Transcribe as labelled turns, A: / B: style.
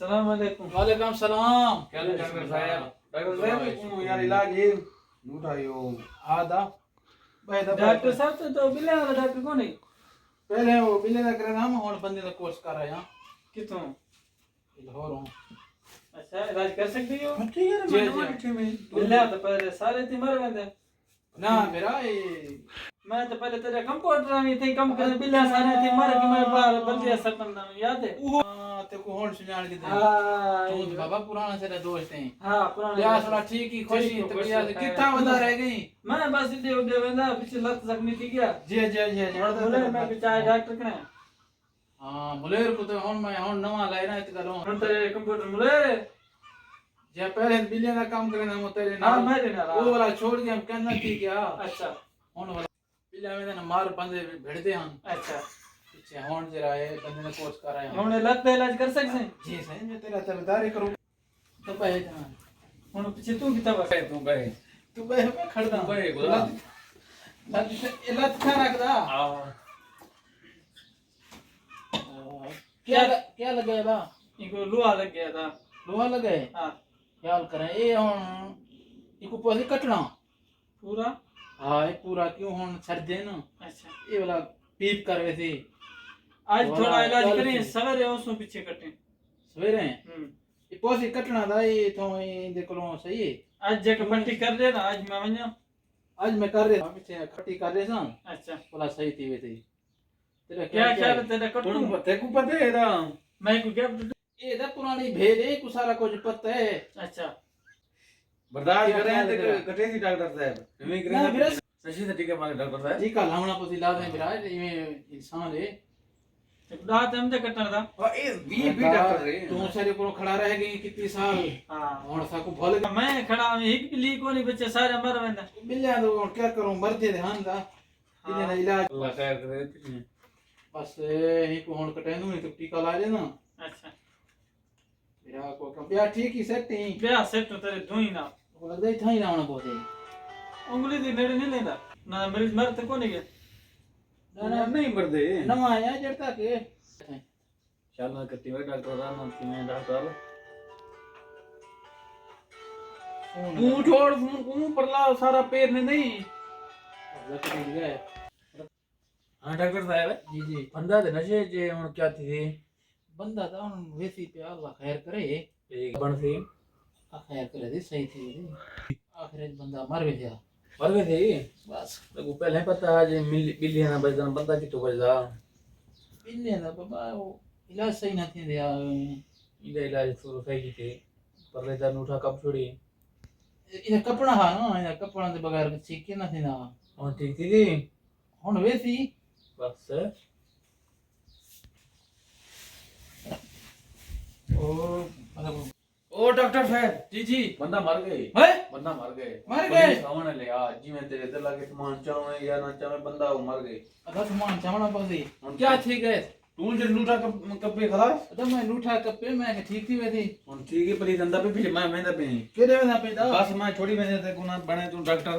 A: सलाम अलैकुम।
B: वालेकुम सलाम।
C: क्या हाल है डॉक्टर साहब? डॉक्टर साहब
B: को यार इलाज ये नूठा यो आदा बेदा
A: डॉक्टर साहब तो बिल्ले वाला डॉक्टर कौन है?
B: पहले वो बिल्ले दा करे नाम और बंदे दा कोर्स कर रहा है
A: कितों?
B: लाहौर हूं।
A: अच्छा इलाज कर सकती हो?
B: ठीक है
A: जी,
B: मैं
A: जी।
B: किथे में
A: बिल्ले तो पहले सारे ती मर गए थे।
B: ना मेरा ये
A: मैं तो पहले तेरे कंप्यूटर में थे कम करे बिल्ले सारे ती मर के मैं बाहर बल्दिया सतम ना याद है?
B: ते को होन सुनान के दे
A: हां
B: तू बाबा पुराना से दोस्त हैं।
A: हां पुराने
B: या थोड़ा ठीक ही खुशी तबीयत कितना बता रह गई।
A: मैं बस इधर उधर वेंदा पीछे लत जख्मी थी गया।
B: जी जी जी
A: बोले मैं बेचारा डॉक्टर कने।
B: हां मुलेर को तो होन मैं होन नवा लाए ना इत करो
A: हम तेरे कंप्यूटर मुले
B: जे पहले बिल्ले दा काम करे ना मो तेरे
A: हां
B: ना
A: मैं देना
B: वो वाला छोड़ के हम कहना थी क्या
A: अच्छा
B: होन वाला बिल्ले में ना मार बंदे भिड़ते हैं
A: अच्छा
B: पीछे होन जरा है बंदे ने कोर्स कर रहे हैं
A: हमने लत का इलाज कर सकते हैं।
B: जी सही मैं तेरा ताबेदारी करूं तो पे जान
A: ਹੁਣ ਪਿੱਛੇ ਤੂੰ ਕਿਤਾ ਵਾ
C: तू गए
B: तू बे मैं खड़दा
C: तू बे गुला
B: लत खा रखदा क्या लगेगा
A: इनको लोहा लग गया था।
B: लोहा लगे
A: हाँ
B: ख्याल करें ये हुन इको पहले कटना
A: पूरा
B: हां ये पूरा क्यों हुन सर्दे ना
A: अच्छा
B: ये वाला पीप कर वैसे
A: आज
B: वाला
A: थोड़ा इलाज
B: चल
A: करें
B: फिर।
A: सवेरे उसको पीछे कटें।
B: सवेरे ये पौसे कटना था ये तो ये कोलो सही है
A: आज जगह पट्टी कर दे ना आज मैं वन्या
B: आज मैं कर रहा पीछे खट्टी कर रहे सन
A: अच्छा
B: बोला सही थी वैसे तेरा
A: क्या ख्याल है तेरा कटूं
B: ते को पता है ना
A: मैं को क्या
B: ये दा पुरानी भेड़ है को सारा कुछ पता है
A: अच्छा
C: बर्दाश्त कर रहे हैं
B: क्या
C: तो कटे थी डॉक्टर साहब तुम्हें
B: ना
C: करें
B: मेरा
C: सही से ठीक है हमारे डॉक्टर साहब
B: जी का लावना पति ला दे मेरा ये इंसान है
A: दांत हम तो कटना था।
C: और ये भी डॉक्टर है
B: तू सारे को खड़ा रह गई कितनी साल
A: हां
B: और सा को भल
A: मैं खड़ा हूं एक भी लीक होनी बच्चे सारे मर वेंदा।
B: मिल्या तो क्या करूं मरते ध्यान दा इने ना इलाज
C: अल्लाह खैर करे
B: बस ही को हुन कटे दूं तो टीका ला देना
A: अच्छा
B: मेरा को कबिया ठीक ही सेट ही
A: ब्याह सेट तो तेरे धोई ना
B: वो लगदा था ही ना होना बहुत है
A: उंगली दी नेड़े नहीं लेंदा ना मरीज मर तो कोनी गया
B: ना
C: नहीं मरदे
B: नवा आया जड़ता के
C: चल ना कट्टी में डॉक्टर साहब मंथी में डॉक्टर
B: तू छोड़ तू परला सारा पैर ने नहीं लकड़ी गए
C: हां डॉक्टर साहब
B: जी जी
C: बंदा दे नशे जे हुन क्या थी
B: बंदा था उन वैसी पे अल्लाह खैर करे
C: एक बन सी
B: खैर करे दे सही थी आखिर बंदा मर भी गया
C: मर गए थे
B: बस
C: तो पहले पता है जे बिल्ली ना बजन बंदा की तो बजदा
B: बिल्ले ना बाबा वो इलाज सही ना थी दिया
C: इले इलाज तो सही थी पर ले दा नूठा कब छोड़ी
B: इने कपड़ा हा ना इने कपड़ा दे बगैर सीखे ना थी ना
C: और ठीक थी
B: हुन वैसी
C: बस
B: ओ मतलब
C: ओ डॉक्टर साहब
B: जी जी
C: बंदा मर गए
B: है
C: बंदा मर गए
B: मर गए?
C: सामने ले आ जी मैं तेरे दिल लगे समान चावे या ना चावे बंदा वो मर गए
B: अदा सामान चावड़ा पसी
C: हुन
B: क्या ठीक है
C: तू जे नूठा कब्बे खलास
B: अदा मैं लूठा कपे मैं ठीक थी वैसी
C: हुन ठीक है पली धंधा पे भी मैं मेंदा पे
B: केड़े वेदा पेदा
C: बस मैं छोड़ी मैंने ते को ना बने तू डॉक्टर